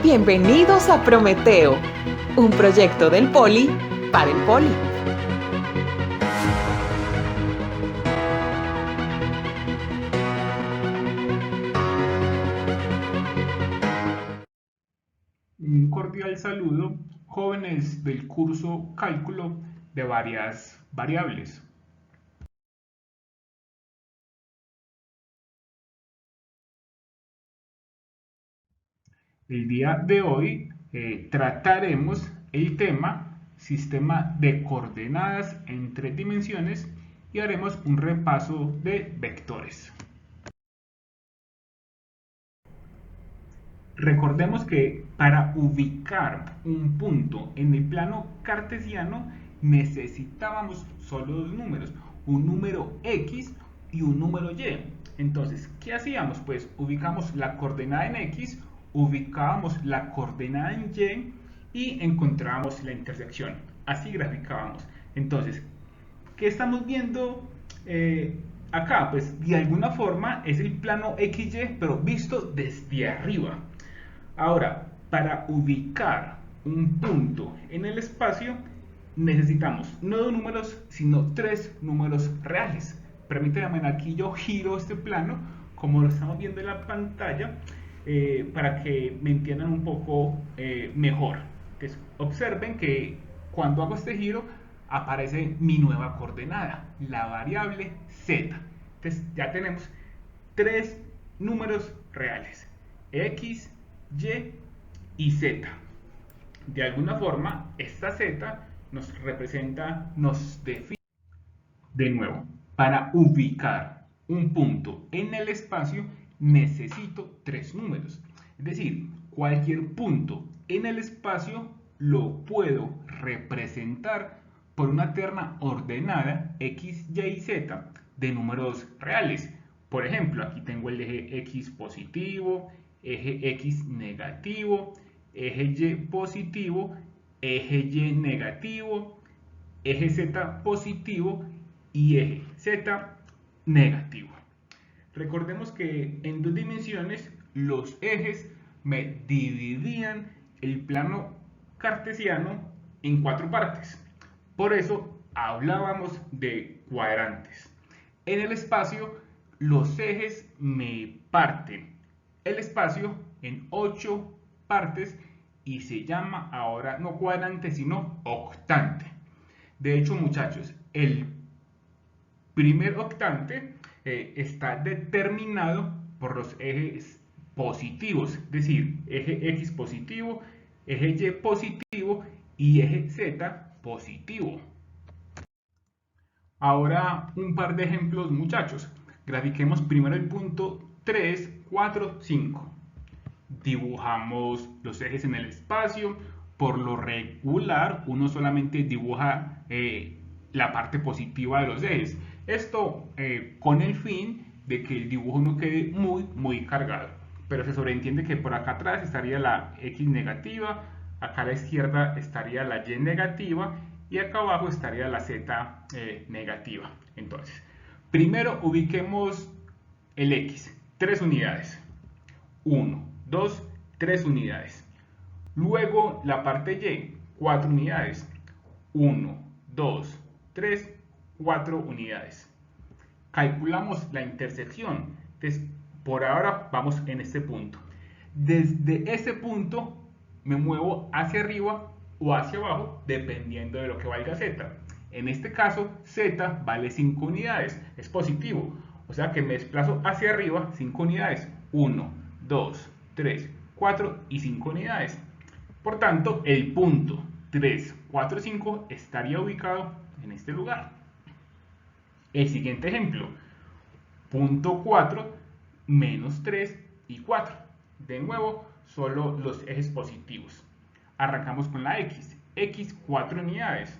Bienvenidos a Prometeo, un proyecto del Poli para el Poli. Un cordial saludo, jóvenes del curso Cálculo de varias variables. El día de hoy trataremos el tema sistema de coordenadas en tres dimensiones y haremos un repaso de vectores. Recordemos que para ubicar un punto en el plano cartesiano necesitábamos solo dos números, un número x y un número y. Entonces, ¿qué hacíamos? Pues ubicamos la coordenada en x, ubicábamos la coordenada en y encontrábamos la intersección. Así graficábamos. Entonces, ¿qué estamos viendo acá? Pues de alguna forma es el plano XY, pero visto desde arriba. Ahora, para ubicar un punto en el espacio, necesitamos no dos números, sino tres números reales. Permítanme aquí yo giro este plano, como lo estamos viendo en la pantalla, para que me entiendan un poco mejor. Entonces, observen que cuando hago este giro, aparece mi nueva coordenada, la variable z. Entonces, ya tenemos tres números reales, x, y y z. De alguna forma, esta z nos representa, nos define. De nuevo, para ubicar un punto en el espacio necesito tres números. Es decir, cualquier punto en el espacio lo puedo representar por una terna ordenada x, y y z de números reales. Por ejemplo, aquí tengo el eje x positivo, eje x negativo, eje y positivo, eje y negativo, eje z positivo y eje z negativo. Recordemos que en dos dimensiones los ejes me dividían el plano cartesiano en cuatro partes. Por eso hablábamos de cuadrantes. En el espacio, los ejes me parten el espacio en 8 partes y se llama ahora no cuadrante sino octante. De hecho, muchachos, el primer octante está determinado por los ejes positivos, es decir, eje x positivo, eje y positivo y eje z positivo. Ahora un par de ejemplos, muchachos. Grafiquemos primero el punto 3, 4, 5. Dibujamos los ejes en el espacio. Por lo regular, uno solamente dibuja la parte positiva de los ejes. Esto con el fin de que el dibujo no quede muy cargado. Pero se sobreentiende que por acá atrás estaría la X negativa, acá a la izquierda estaría la Y negativa y acá abajo estaría la Z negativa. Entonces, primero ubiquemos el X, 3 unidades. 1, 2, 3 unidades. Luego la parte Y, 4 unidades. 1, 2, 3, 4 unidades. Calculamos la intersección. Entonces, por ahora vamos en este punto. Desde ese punto me muevo hacia arriba o hacia abajo, dependiendo de lo que valga Z. En este caso, Z vale 5 unidades, es positivo. O sea que me desplazo hacia arriba 5 unidades. 1, 2, 3, 4 y 5 unidades. Por tanto, el punto 3, 4, 5 estaría ubicado en este lugar. El siguiente ejemplo, punto 4, menos 3 y 4. De nuevo, solo los ejes positivos. Arrancamos con la X. X, 4 unidades.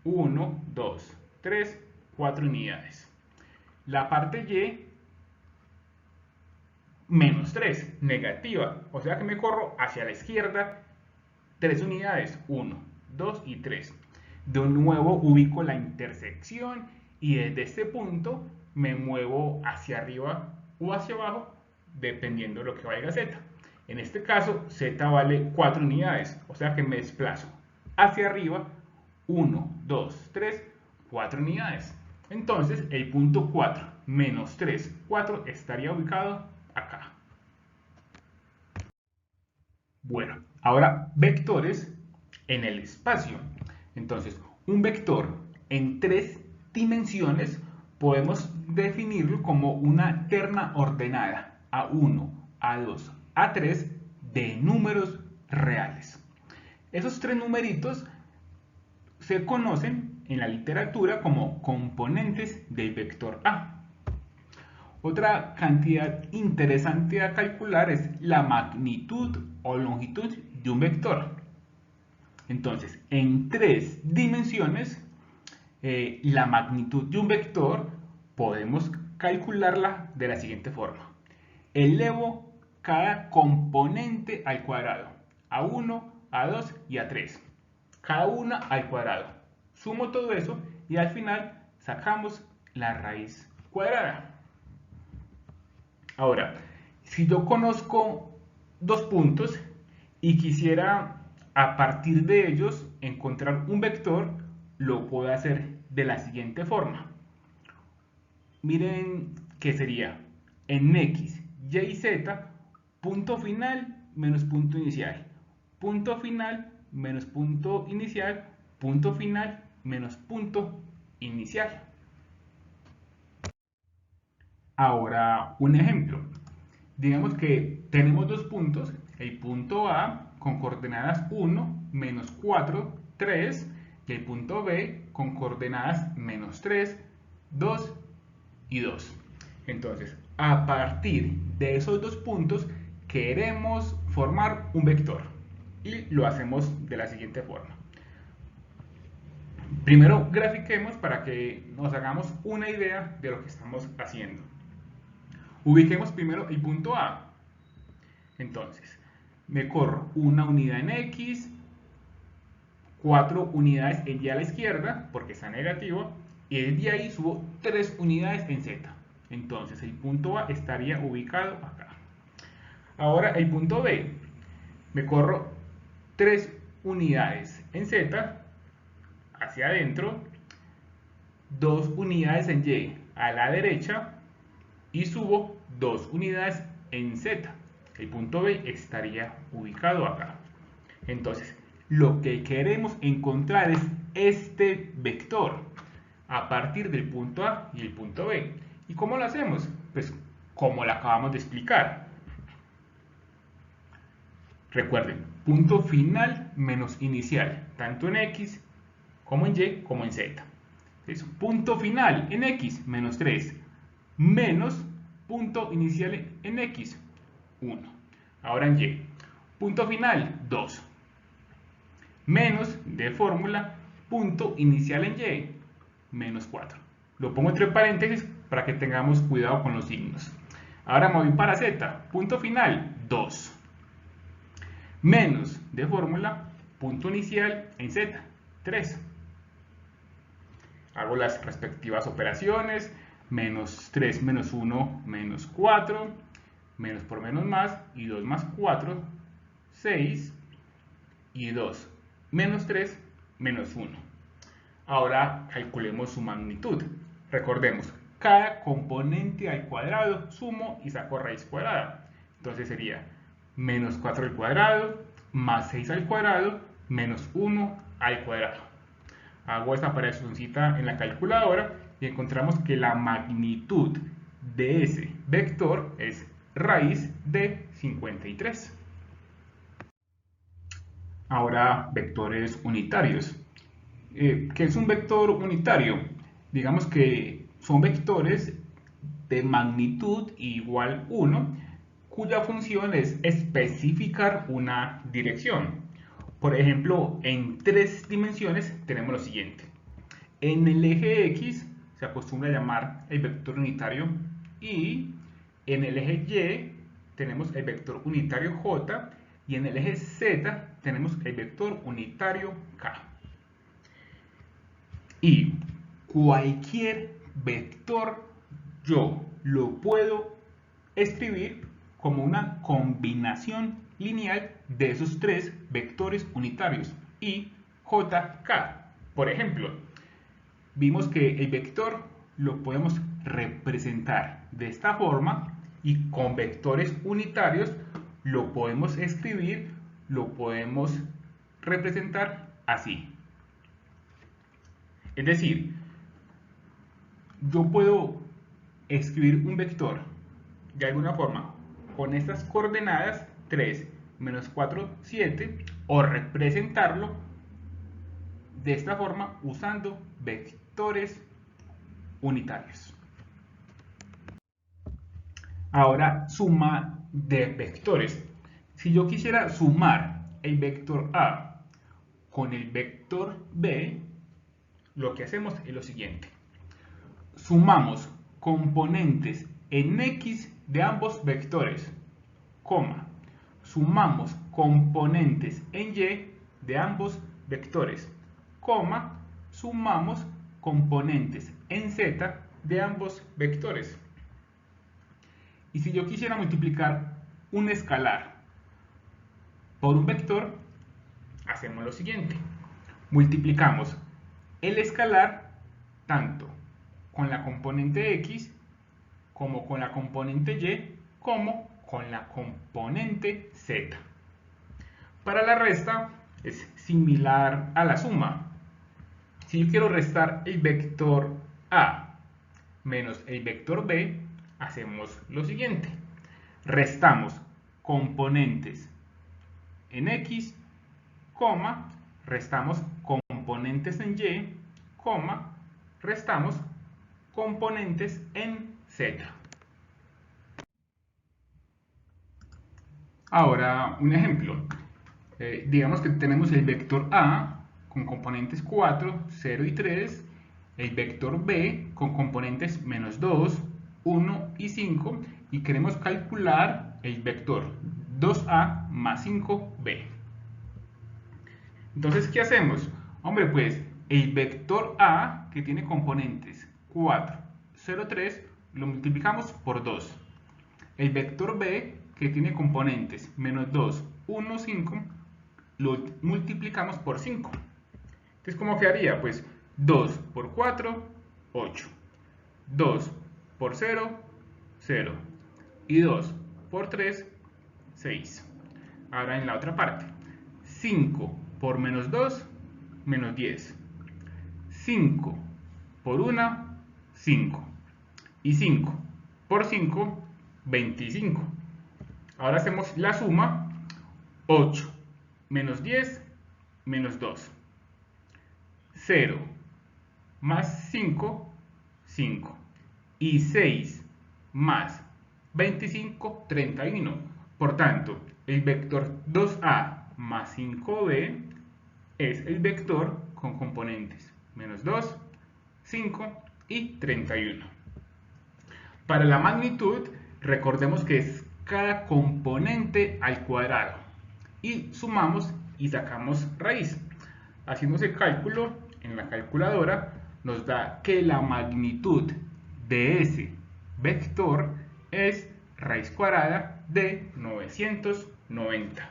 1, 2, 3, 4 unidades. La parte Y, menos 3, negativa. O sea que me corro hacia la izquierda 3 unidades. 1, 2 y 3. De nuevo ubico la intersección y desde este punto me muevo hacia arriba o hacia abajo dependiendo de lo que valga Z. En este caso, z vale 4 unidades, o sea que me desplazo hacia arriba 1, 2, 3, 4 unidades. Entonces, el punto 4 menos 3, 4 estaría ubicado acá. Bueno, ahora vectores en el espacio. Entonces, un vector en 3 dimensiones podemos definirlo como una terna ordenada A1, A2, A3 de números reales. Esos 3 numeritos se conocen en la literatura como componentes del vector A. Otra cantidad interesante a calcular es la magnitud o longitud de un vector. Entonces, en 3 dimensiones, la magnitud de un vector podemos calcularla de la siguiente forma. Elevo cada componente al cuadrado, A1, A2 y A3. Cada una al cuadrado. Sumo todo eso y al final sacamos la raíz cuadrada. Ahora, si yo conozco 2 puntos y quisiera a partir de ellos encontrar un vector, lo puedo hacer de la siguiente forma. Miren que sería en x, y y z, punto final menos punto inicial, punto final menos punto inicial, punto final menos punto inicial. Ahora, un ejemplo. Digamos que tenemos 2 puntos, el punto A con coordenadas 1, menos 4, 3, y el punto B con coordenadas menos 3, 2 y 2. Entonces, a partir de esos 2 puntos, queremos formar un vector. Y lo hacemos de la siguiente forma. Primero, grafiquemos para que nos hagamos una idea de lo que estamos haciendo. Ubiquemos primero el punto A. Entonces, me corro una unidad en X, 4 unidades en Y a la izquierda, porque está negativo, y de ahí subo 3 unidades en Z. Entonces, el punto A estaría ubicado acá. Ahora, el punto B. Me corro 3 unidades en Z, hacia adentro, 2 unidades en Y a la derecha, y subo 2 unidades en Z. El punto B estaría ubicado acá. Entonces, lo que queremos encontrar es este vector a partir del punto A y el punto B. ¿Y cómo lo hacemos? Pues como lo acabamos de explicar. Recuerden, punto final menos inicial, tanto en X como en Y como en Z. Entonces, punto final en X, menos 3, menos punto inicial en X, 1. Ahora en Y, punto final, 2. Menos de fórmula, punto inicial en Y, menos 4. Lo pongo entre paréntesis para que tengamos cuidado con los signos. Ahora me voy para Z, punto final, 2. Menos de fórmula, punto inicial en Z, 3. Hago las respectivas operaciones, menos 3 menos 1 menos 4, menos por menos más, y 2 más 4, 6, y 2 menos 3 menos 1. Ahora calculemos su magnitud. Recordemos, cada componente al cuadrado sumo y saco raíz cuadrada. Entonces sería menos 4 al cuadrado, más 6 al cuadrado, menos 1 al cuadrado. Hago esta operacióncita en la calculadora y encontramos que la magnitud de ese vector es raíz de 53. Ahora, vectores unitarios. ¿Qué es un vector unitario? Digamos que son vectores de magnitud igual 1, cuya función es especificar una dirección. Por ejemplo, en 3 dimensiones tenemos lo siguiente. En el eje X se acostumbra a llamar el vector unitario y en el eje Y tenemos el vector unitario J y en el eje Z tenemos el vector unitario K. Y cualquier vector yo lo puedo escribir como una combinación lineal de esos tres vectores unitarios y JK. Por ejemplo, vimos que el vector lo podemos representar de esta forma y con vectores unitarios lo podemos escribir, lo podemos representar así. Es decir, yo puedo escribir un vector de alguna forma con estas coordenadas 3, menos 4, 7 o representarlo de esta forma usando vectores unitarios. Ahora, suma de vectores. Si yo quisiera sumar el vector A con el vector B, lo que hacemos es lo siguiente. Sumamos componentes en X de ambos vectores, coma. Sumamos componentes en Y de ambos vectores, coma. Sumamos componentes en Z de ambos vectores. Y si yo quisiera multiplicar un escalar por un vector, hacemos lo siguiente. Multiplicamos el escalar tanto con la componente X como con la componente Y como con la componente Z. Para la resta es similar a la suma. Si yo quiero restar el vector A menos el vector B, hacemos lo siguiente. Restamos componentes en X, coma, restamos componentes en Y, coma, restamos componentes en Z. Ahora, un ejemplo. Digamos que tenemos el vector A con componentes 4, 0 y 3, el vector B con componentes menos 2, 1 y 5, y queremos calcular el vector 2A más 5B. Entonces, ¿qué hacemos? Hombre, pues el vector A, que tiene componentes 4, 0, 3, lo multiplicamos por 2. El vector B, que tiene componentes menos 2, 1, 5, lo multiplicamos por 5. Entonces, ¿cómo quedaría? Pues 2 por 4, 8. 2 por 0, 0. Y 2 por 3, 6. Ahora en la otra parte. 5 por menos 2, menos 10. 5 por 1, 5. Y 5 por 5, 25. Ahora hacemos la suma. 8 menos 10, menos 2. 0 más 5, 5. Y 6 más 25, 31. Por tanto, el vector 2A más 5B es el vector con componentes menos 2, 5 y 31. Para la magnitud, recordemos que es cada componente al cuadrado. Y sumamos y sacamos raíz. Haciendo ese cálculo en la calculadora, nos da que la magnitud de ese vector es raíz cuadrada de 990.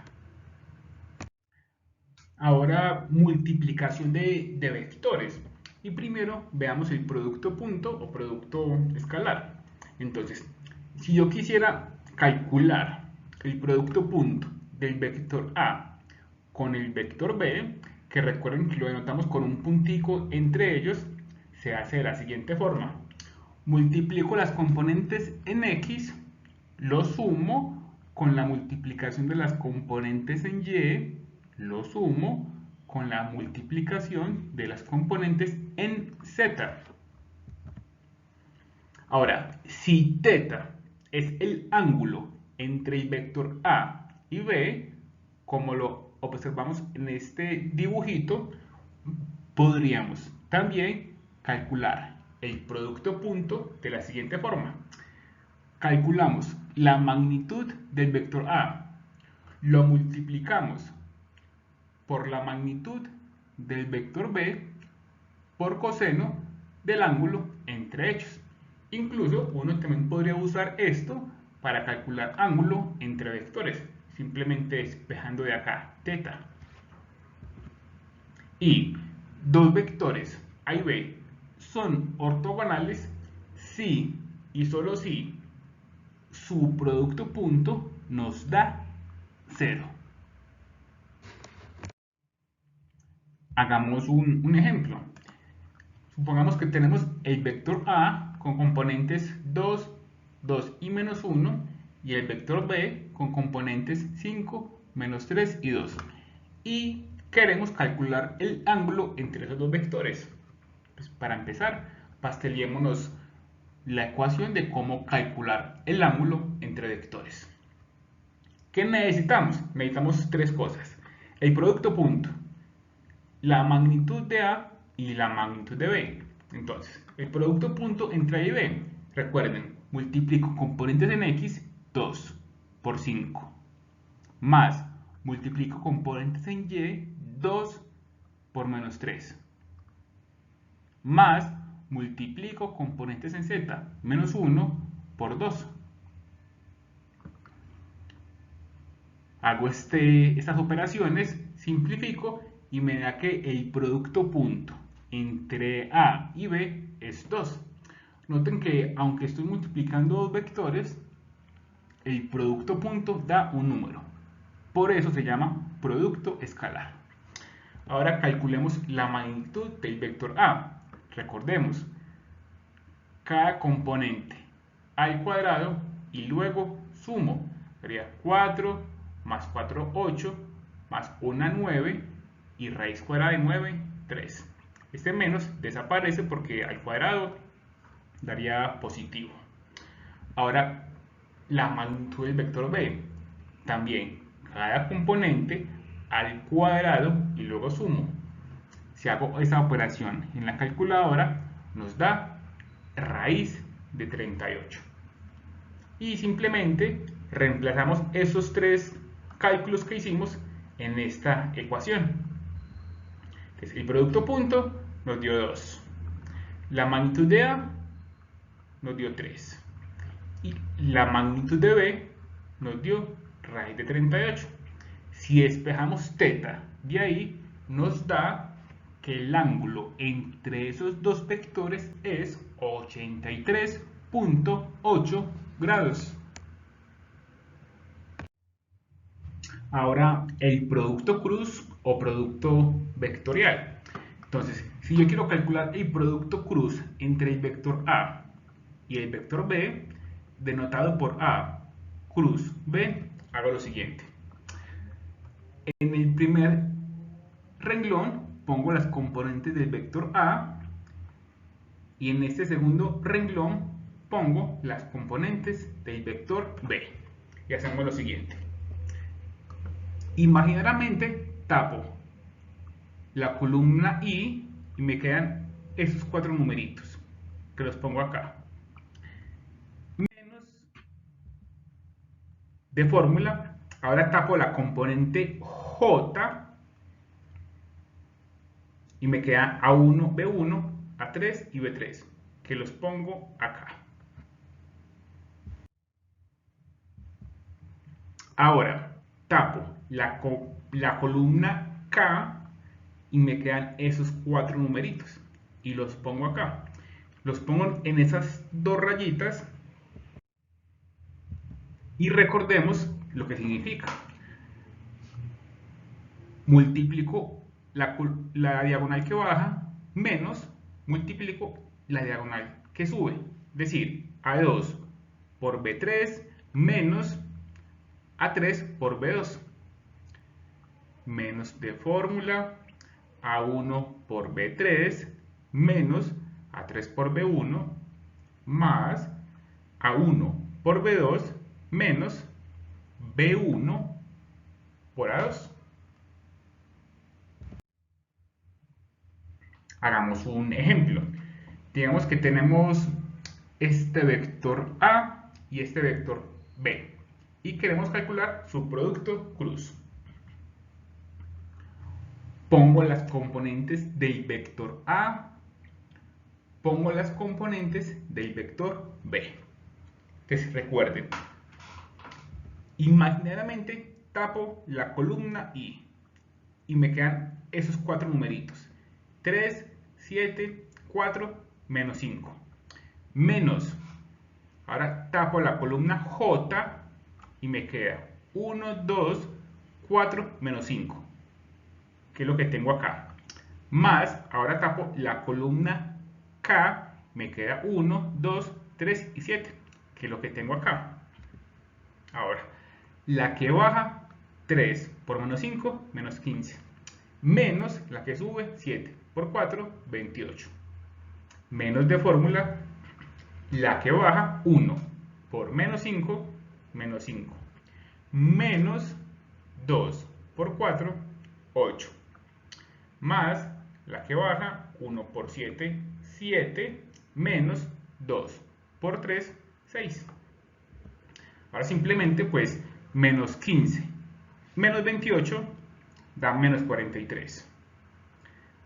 Ahora, multiplicación de vectores. Y primero veamos el producto punto o producto escalar. Entonces, si yo quisiera calcular el producto punto del vector A con el vector B, que recuerden que lo denotamos con un puntico entre ellos, se hace de la siguiente forma. Multiplico las componentes en X, lo sumo con la multiplicación de las componentes en Y, lo sumo con la multiplicación de las componentes en Z. Ahora, si θ es el ángulo entre el vector A y B, como lo observamos en este dibujito, podríamos también calcular el producto punto de la siguiente forma. Calculamos la magnitud del vector A, lo multiplicamos por la magnitud del vector B por coseno del ángulo entre ellos. Incluso uno también podría usar esto para calcular ángulo entre vectores, simplemente despejando de acá θ. Y dos vectores A y B son ortogonales si y solo si su producto punto nos da 0. Hagamos un ejemplo. Supongamos que tenemos el vector A con componentes 2, 2 y menos 1 y el vector B con componentes 5, menos 3 y 2. Y queremos calcular el ángulo entre esos dos vectores. Pues para empezar, pasteliémonos la ecuación de cómo calcular el ángulo entre vectores. ¿Qué necesitamos? Necesitamos tres cosas. El producto punto, la magnitud de A y la magnitud de B. Entonces, el producto punto entre A y B, recuerden, multiplico componentes en X, 2 por 5, más multiplico componentes en Y, 2 por menos 3, más multiplico componentes en Z, menos 1 por 2. Hago estas operaciones, simplifico y me da que el producto punto entre A y B es 2. Noten que aunque estoy multiplicando dos vectores, el producto punto da un número. Por eso se llama producto escalar. Ahora calculemos la magnitud del vector A. Recordemos, cada componente al cuadrado y luego sumo. Sería 4 más 4, 8, más 1, 9 y raíz cuadrada de 9, 3. Este menos desaparece porque al cuadrado daría positivo. Ahora, la magnitud del vector B. También, cada componente al cuadrado y luego sumo. Si hago esa operación en la calculadora, nos da raíz de 38. Y simplemente reemplazamos esos tres cálculos que hicimos en esta ecuación. Entonces, el producto punto nos dio 2. La magnitud de A nos dio 3. Y la magnitud de B nos dio raíz de 38. Si despejamos θ de ahí, nos da que el ángulo entre esos dos vectores es 83.8 grados. Ahora, el producto cruz o producto vectorial. Entonces, si yo quiero calcular el producto cruz entre el vector A y el vector B, denotado por A cruz B, hago lo siguiente. En el primer renglón pongo las componentes del vector A y en este segundo renglón pongo las componentes del vector B. Y hacemos lo siguiente. Imaginariamente tapo la columna I y me quedan esos cuatro numeritos que los pongo acá. Menos de fórmula. Ahora tapo la componente J y me queda A1, B1, A3 y B3, que los pongo acá. Ahora tapo la columna K y me quedan esos cuatro numeritos y los pongo acá. Los pongo en esas dos rayitas y recordemos lo que significa. Multiplico la diagonal que baja menos multiplico la diagonal que sube. Es decir, A2 por B3 menos A3 por B2. Menos de fórmula A1 por B3 menos A3 por B1 más A1 por B2 menos B1 por A2. Hagamos un ejemplo. Digamos que tenemos este vector A y este vector B y queremos calcular su producto cruz. Pongo las componentes del vector A, pongo las componentes del vector B. Entonces recuerden, Imaginariamente tapo la columna y me quedan esos 4 numeritos. 3, 7, 4, menos 5. Menos, ahora tapo la columna J y me queda 1, 2, 4, menos 5, que es lo que tengo acá. Más, ahora tapo la columna K, me queda 1, 2, 3 y 7, que es lo que tengo acá. Ahora, la que baja, 3 por menos 5, menos 15. Menos la que sube, 7 por 4, 28. Menos de fórmula, la que baja, 1 por menos 5, menos 5. Menos 2 por 4, 8. Más la que baja, 1 por 7, 7. Menos 2 por 3, 6. Ahora simplemente pues menos 15 menos 28 da menos 43.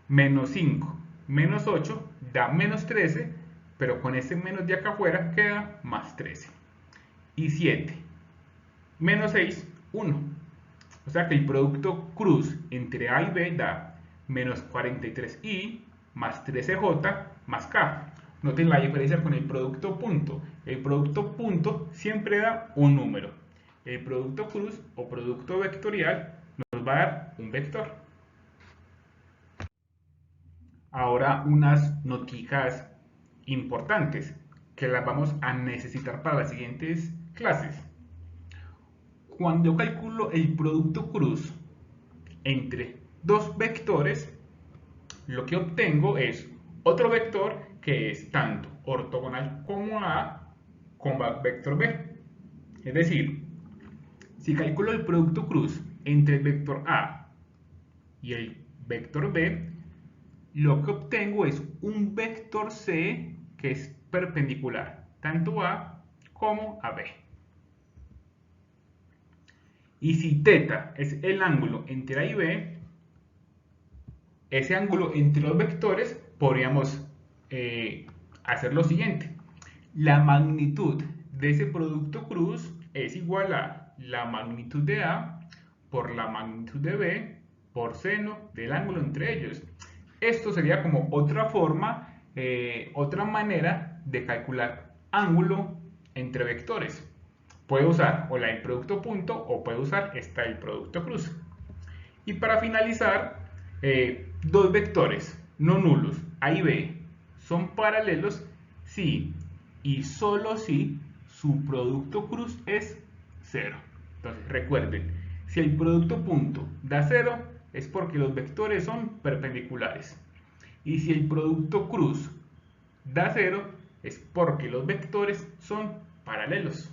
Menos 5 menos 8 da menos 13, pero con ese menos de acá afuera queda más 13. Y 7 menos 6, 1. O sea que el producto cruz entre A y B da menos 43i más 13j más k. Noten la diferencia con el producto punto. El producto punto siempre da un número. El producto cruz o producto vectorial nos va a dar un vector. Ahora unas noticias importantes que las vamos a necesitar para las siguientes clases. Cuando yo calculo el producto cruz entre dos vectores, lo que obtengo es otro vector que es tanto ortogonal como A con vector B. Es decir, si calculo el producto cruz entre el vector A y el vector B, lo que obtengo es un vector C que es perpendicular tanto a como a B. Y si θ es el ángulo entre A y B, ese ángulo entre los vectores podríamos hacer lo siguiente. La magnitud de ese producto cruz es igual a la magnitud de A por la magnitud de B por seno del ángulo entre ellos. Esto sería como otra forma, otra manera de calcular ángulo entre vectores. Puede usar o la del producto punto o puede usar esta del producto cruz. Y para finalizar, dos vectores no nulos, A y B, son paralelos si y solo si su producto cruz es 0. Entonces recuerden, si el producto punto da 0 es porque los vectores son perpendiculares. Y si el producto cruz da 0 es porque los vectores son paralelos.